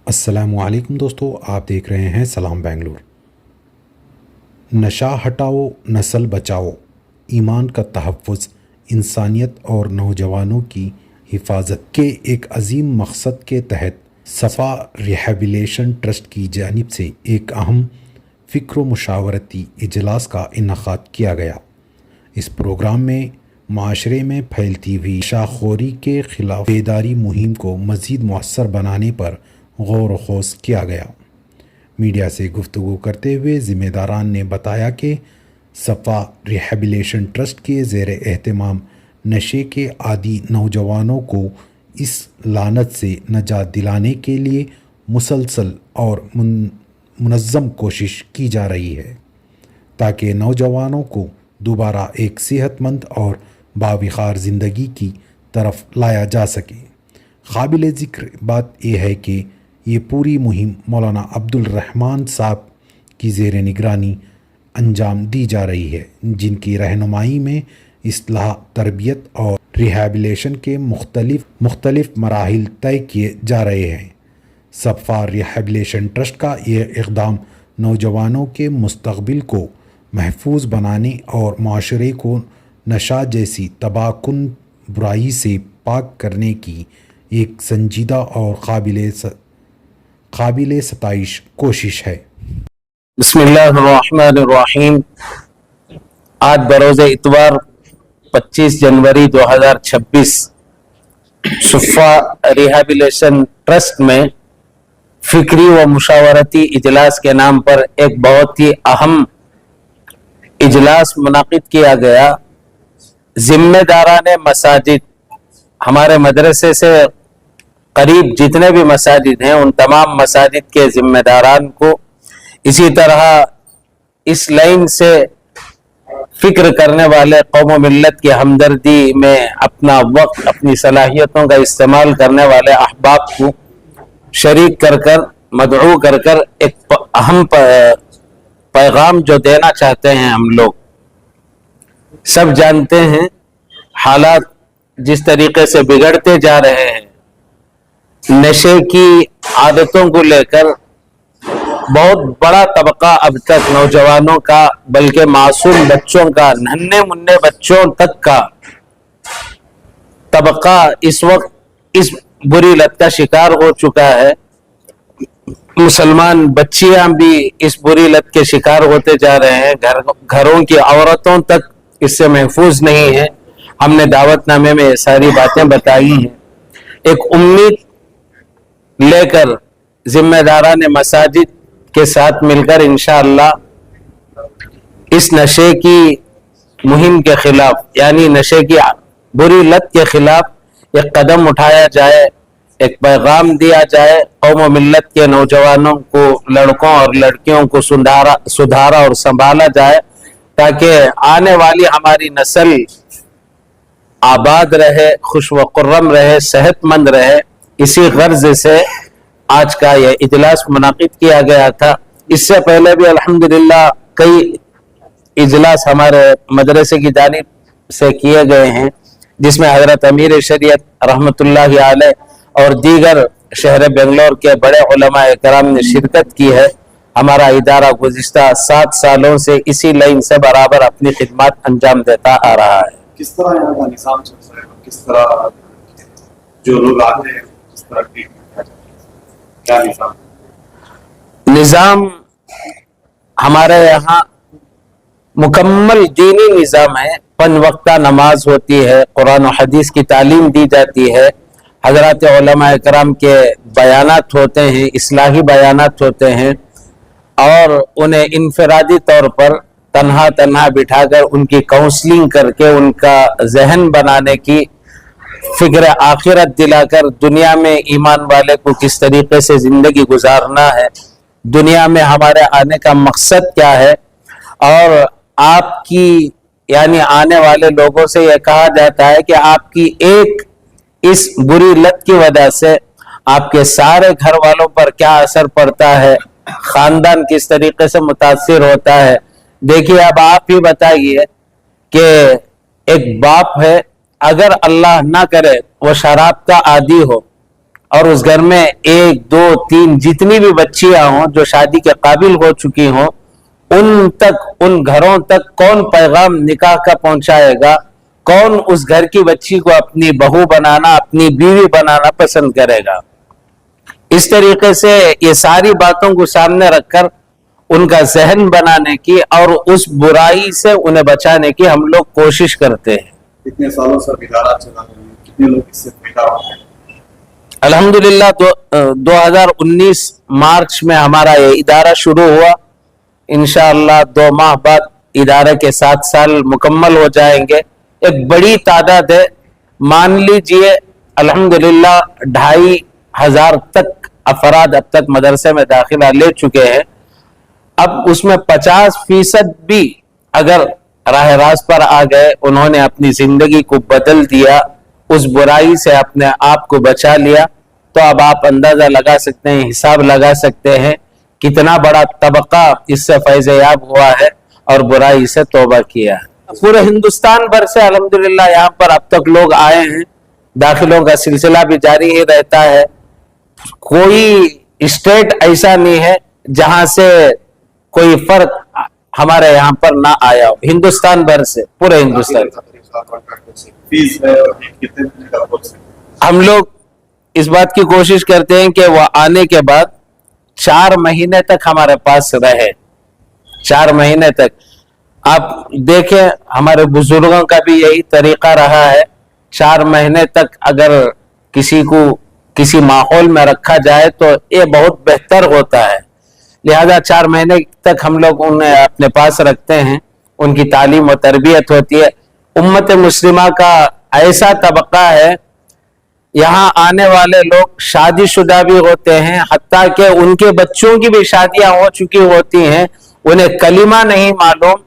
السلام علیکم دوستو، آپ دیکھ رہے ہیں سلام بنگلور۔ نشہ ہٹاؤ، نسل بچاؤ، ایمان کا تحفظ، انسانیت اور نوجوانوں کی حفاظت کے ایک عظیم مقصد کے تحت صفا ریہیبلیشن ٹرسٹ کی جانب سے ایک اہم فکر و مشاورتی اجلاس کا انعقاد کیا گیا۔ اس پروگرام میں معاشرے میں پھیلتی ہوئی نشہ خوری کے خلاف بیداری مہم کو مزید مؤثر بنانے پر غور و خوض کیا گیا۔ میڈیا سے گفتگو کرتے ہوئے ذمہ داران نے بتایا کہ صفا ریہیبلیشن ٹرسٹ کے زیر اہتمام نشے کے عادی نوجوانوں کو اس لعنت سے نجات دلانے کے لیے مسلسل اور منظم کوشش کی جا رہی ہے تاکہ نوجوانوں کو دوبارہ ایک صحت مند اور باوقار زندگی کی طرف لایا جا سکے۔ قابل ذکر بات یہ ہے کہ یہ پوری مہم مولانا عبدالرحمن صاحب کی زیر نگرانی انجام دی جا رہی ہے، جن کی رہنمائی میں اصلاح، تربیت اور ریہیبلیشن کے مختلف مراحل طے کیے جا رہے ہیں۔ صفا ریہیبلیشن ٹرسٹ کا یہ اقدام نوجوانوں کے مستقبل کو محفوظ بنانے اور معاشرے کو نشہ جیسی تباہ کن برائی سے پاک کرنے کی ایک سنجیدہ اور قابل ستائش کوشش ہے۔ بسم اللہ الرحمن الرحیم۔ آج بروز اتوار 25 جنوری 2026 صفا ریہیبلیشن ٹرسٹ میں فکری و مشاورتی اجلاس کے نام پر ایک بہت ہی اہم اجلاس منعقد کیا گیا۔ ذمہ داران مساجد، ہمارے مدرسے سے قریب جتنے بھی مساجد ہیں ان تمام مساجد کے ذمہ داران کو، اسی طرح اس لائن سے فکر کرنے والے قوم و ملت کی ہمدردی میں اپنا وقت، اپنی صلاحیتوں کا استعمال کرنے والے احباب کو شریک کر مدعو کر ایک اہم پیغام جو دینا چاہتے ہیں۔ ہم لوگ سب جانتے ہیں حالات جس طریقے سے بگڑتے جا رہے ہیں، نشے کی عادتوں کو لے کر بہت بڑا طبقہ اب تک نوجوانوں کا، بلکہ معصوم بچوں کا، ننھے منھے بچوں تک کا طبقہ اس وقت اس بری لت کا شکار ہو چکا ہے۔ مسلمان بچیاں بھی اس بری لت کے شکار ہوتے جا رہے ہیں، گھروں کی عورتوں تک اس سے محفوظ نہیں ہے۔ ہم نے دعوت نامے میں یہ ساری باتیں بتائی ہیں۔ ایک امید لے کر ذمہ داران مساجد کے ساتھ مل کر انشاءاللہ اس نشے کی مہم کے خلاف، یعنی نشے کی بری لت کے خلاف ایک قدم اٹھایا جائے، ایک پیغام دیا جائے، قوم و ملت کے نوجوانوں کو، لڑکوں اور لڑکیوں کو سدھارا اور سنبھالا جائے تاکہ آنے والی ہماری نسل آباد رہے، خوش و خرم رہے، صحت مند رہے۔ اسی غرض سے آج کا یہ اجلاس منعقد کیا گیا تھا۔ اس سے پہلے بھی الحمدللہ کئی اجلاس ہمارے مدرسے کی جانب سے کیے گئے ہیں، جس میں حضرت امیر شریعت رحمت اللہ علیہ اور دیگر شہر بنگلور کے بڑے علماء کرام نے شرکت کی ہے۔ ہمارا ادارہ گزشتہ 7 سالوں سے اسی لائن سے برابر اپنی خدمات انجام دیتا آ رہا ہے۔ کس طرح یہاں کا نظام چل رہا ہے؟ کس طرح جو لوگ آتے ہیں کس طرح کی کیا نظام ہمارے یہاں مکمل دینی نظام ہے۔ 5 وقتہ نماز ہوتی ہے، قرآن و حدیث کی تعلیم دی جاتی ہے، حضرات علماء کرام کے بیانات ہوتے ہیں، اصلاحی بیانات ہوتے ہیں، اور انہیں انفرادی طور پر تنہا بٹھا کر ان کی کاؤنسلنگ کر کے ان کا ذہن بنانے کی فکر آخرت دلا کر دنیا میں ایمان والے کو کس طریقے سے زندگی گزارنا ہے، دنیا میں ہمارے آنے کا مقصد کیا ہے، اور آپ کی یعنی آنے والے لوگوں سے یہ کہا جاتا ہے کہ آپ کی ایک اس بری لت کی وجہ سے آپ کے سارے گھر والوں پر کیا اثر پڑتا ہے، خاندان کس طریقے سے متاثر ہوتا ہے۔ دیکھیے اب آپ ہی بتائیے کہ ایک باپ ہے، اگر اللہ نہ کرے وہ شراب کا عادی ہو اور اس گھر میں 1 2 3 جتنی بھی بچیاں ہوں جو شادی کے قابل ہو چکی ہوں، ان گھروں تک کون پیغام نکاح کا پہنچائے گا؟ کون اس گھر کی بچی کو اپنی بہو بنانا، اپنی بیوی بنانا پسند کرے گا؟ اس طریقے سے یہ ساری باتوں کو سامنے رکھ کر ان کا ذہن بنانے کی اور اس برائی سے انہیں بچانے کی ہم لوگ کوشش کرتے ہیں۔ کتنے سالوں سے ادارہ چلا رہے ہیں؟ کتنے لوگ اس سے فائدہ اٹھائے ہیں؟ الحمدللہ 2019 مارچ میں ہمارا یہ ادارہ شروع ہوا، انشاءاللہ 2 ماہ بعد ادارے کے 7 سال مکمل ہو جائیں گے۔ ایک بڑی تعداد ہے، مان لیجئے الحمدللہ 2500 تک افراد اب تک مدرسے میں داخلہ لے چکے ہیں۔ اب اس میں 50% بھی اگر راہ راست پر آ گئے، انہوں نے اپنی زندگی کو بدل دیا، اس برائی سے اپنے آپ کو بچا لیا، تو اب آپ اندازہ لگا سکتے ہیں، حساب لگا سکتے ہیں کتنا بڑا طبقہ اس سے فیض یاب ہوا ہے اور برائی سے توبہ کیا ہے۔ پورے ہندوستان بھر سے الحمدللہ یہاں پر اب تک لوگ آئے ہیں، داخلوں کا سلسلہ بھی جاری ہی رہتا ہے۔ کوئی اسٹیٹ ایسا نہیں ہے جہاں سے کوئی فرق ہمارے یہاں پر نہ آیا ہو، ہندوستان بھر سے، پورے ہندوستان۔ فیس ہے کتنے مہینے کا کورس ہے؟ ہم لوگ اس بات کی کوشش کرتے ہیں کہ وہ آنے کے بعد 4 مہینے تک ہمارے پاس رہے، 4 مہینے تک۔ آپ دیکھیں ہمارے بزرگوں کا بھی یہی طریقہ رہا ہے، 4 مہینے تک اگر کسی کو کسی ماحول میں رکھا جائے تو یہ بہت بہتر ہوتا ہے، لہذا 4 مہینے تک ہم لوگ انہیں اپنے پاس رکھتے ہیں، ان کی تعلیم و تربیت ہوتی ہے۔ امت مسلمہ کا ایسا طبقہ ہے، یہاں آنے والے لوگ شادی شدہ بھی ہوتے ہیں، حتیٰ کہ ان کے بچوں کی بھی شادیاں ہو چکی ہوتی ہیں، انہیں کلمہ نہیں معلوم،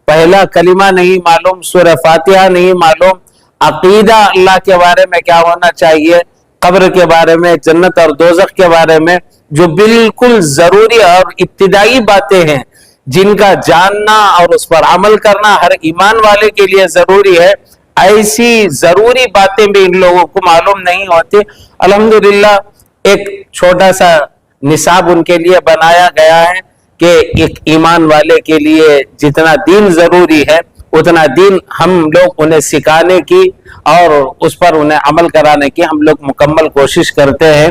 پہلا کلمہ نہیں معلوم، سورہ فاتحہ نہیں معلوم، عقیدہ اللہ کے بارے میں کیا ہونا چاہیے، قبر کے بارے میں، جنت اور دوزخ کے بارے میں، جو بالکل ضروری اور ابتدائی باتیں ہیں جن کا جاننا اور اس پر عمل کرنا ہر ایمان والے کے لیے ضروری ہے، ایسی ضروری باتیں بھی ان لوگوں کو معلوم نہیں ہوتی۔ الحمدللہ ایک چھوٹا سا نصاب ان کے لیے بنایا گیا ہے کہ ایک ایمان والے کے لیے جتنا دین ضروری ہے اتنا دین ہم لوگ انہیں سکھانے کی اور اس پر انہیں عمل کرانے کی ہم لوگ مکمل کوشش کرتے ہیں۔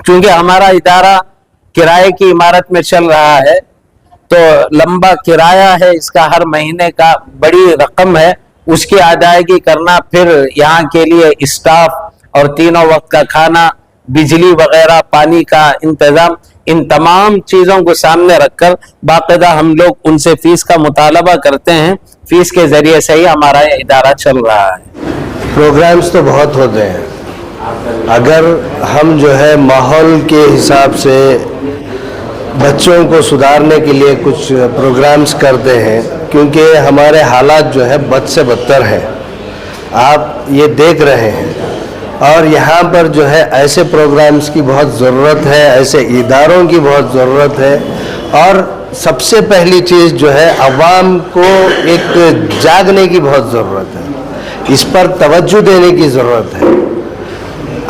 چونکہ ہمارا ادارہ کرائے کی عمارت میں چل رہا ہے تو لمبا کرایہ ہے، اس کا ہر مہینے کا بڑی رقم ہے، اس کی ادائیگی کرنا، پھر یہاں کے لیے اسٹاف اور تینوں وقت کا کھانا، بجلی وغیرہ، پانی کا انتظام، ان تمام چیزوں کو سامنے رکھ کر باقاعدہ ہم لوگ ان سے فیس کا مطالبہ کرتے ہیں، فیس کے ذریعے سے ہی ہمارا یہ ادارہ چل رہا ہے۔ پروگرامز تو بہت ہوتے ہیں، اگر ہم جو ہے ماحول کے حساب سے بچوں کو سدھارنے کے لیے کچھ پروگرامز کرتے ہیں، کیونکہ ہمارے حالات جو ہے بد سے بدتر ہیں، آپ یہ دیکھ رہے ہیں، اور یہاں پر جو ہے ایسے پروگرامز کی بہت ضرورت ہے، ایسے اداروں کی بہت ضرورت ہے، اور سب سے پہلی چیز جو ہے عوام کو ایک جاگنے کی بہت ضرورت ہے، اس پر توجہ دینے کی ضرورت ہے۔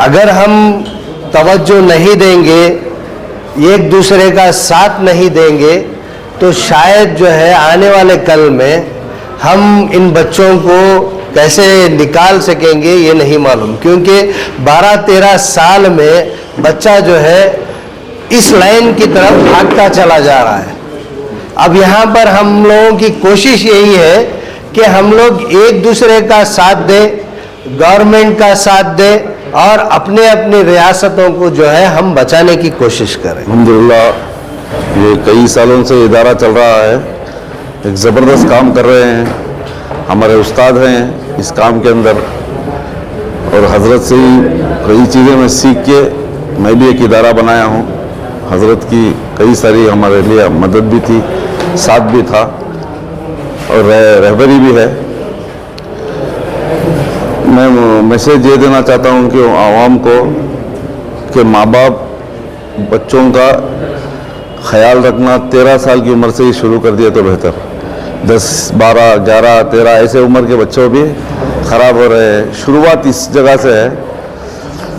اگر ہم توجہ نہیں دیں گے، ایک دوسرے کا ساتھ نہیں دیں گے، تو شاید جو ہے آنے والے کل میں ہم ان بچوں کو کیسے نکال سکیں گے یہ نہیں معلوم، کیونکہ 12-13 سال میں بچہ جو ہے اس لائن کی طرف بھاگتا چلا جا رہا ہے۔ اب یہاں پر ہم لوگوں کی کوشش یہی ہے کہ ہم لوگ ایک دوسرے کا ساتھ دیں، گورنمنٹ کا ساتھ دیں، اور اپنے اپنی ریاستوں کو جو ہے ہم بچانے کی کوشش کریں۔ الحمدللہ یہ کئی سالوں سے ادارہ چل رہا ہے، ایک زبردست کام کر رہے ہیں، ہمارے استاد ہیں اس کام کے اندر، اور حضرت سے ہی کئی چیزیں میں سیکھ کے میں بھی ایک ادارہ بنایا ہوں۔ حضرت کی کئی ساری ہمارے لیے مدد بھی تھی، ساتھ بھی تھا، اور رہبری بھی ہے۔ میں میسیج یہ دینا چاہتا ہوں کہ عوام کو کہ ماں باپ بچوں کا خیال رکھنا 13 سال کی عمر سے ہی شروع کر دیا تو بہتر۔ 10 12 11 13 ایسے عمر کے بچوں بھی خراب ہو رہے ہیں، شروعات اس جگہ سے ہے۔